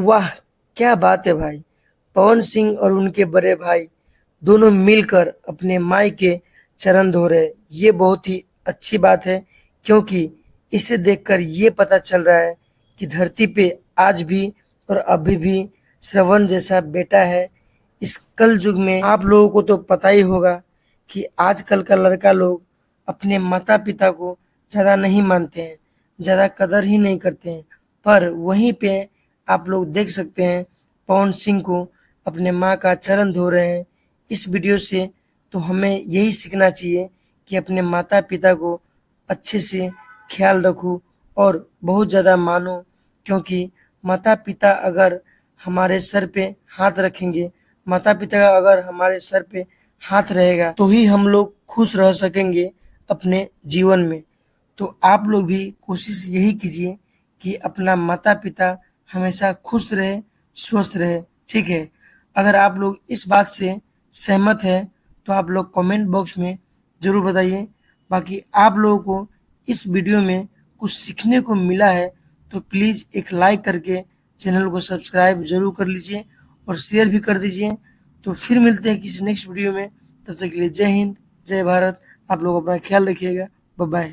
वाह! क्या बात है भाई। पवन सिंह और उनके बड़े भाई दोनों मिलकर अपने माई के चरण धो रहे हैं। ये बहुत ही अच्छी बात है, क्योंकि इसे देखकर ये पता चल रहा है कि धरती पे आज भी और अभी भी श्रवण जैसा बेटा है। इस कल युग में आप लोगों को तो पता ही होगा कि आजकल का लड़का लोग अपने माता पिता को ज़्यादा नहीं मानते हैं, ज़्यादा कदर ही नहीं करते हैं। पर वहीं पे आप लोग देख सकते हैं पवन सिंह को अपने माँ का चरण धो रहे हैं। इस वीडियो से तो हमें यही सीखना चाहिए कि अपने माता पिता को अच्छे से ख्याल रखो और बहुत ज़्यादा मानो, क्योंकि माता पिता अगर हमारे सर पे हाथ रखेंगे, माता पिता का अगर हमारे सर पे हाथ रहेगा तो ही हम लोग खुश रह सकेंगे अपने जीवन में। तो आप लोग भी कोशिश यही कीजिए कि अपना माता पिता हमेशा खुश रहे, स्वस्थ रहे। ठीक है? अगर आप लोग इस बात से सहमत हैं तो आप लोग कमेंट बॉक्स में ज़रूर बताइए। बाकी आप लोगों को इस वीडियो में कुछ सीखने को मिला है तो प्लीज़ एक लाइक करके चैनल को सब्सक्राइब ज़रूर कर लीजिए और शेयर भी कर दीजिए। तो फिर मिलते हैं किसी नेक्स्ट वीडियो में। तब तक के लिए जय हिंद, जय भारत। आप लोग अपना ख्याल रखिएगा। Bye bye.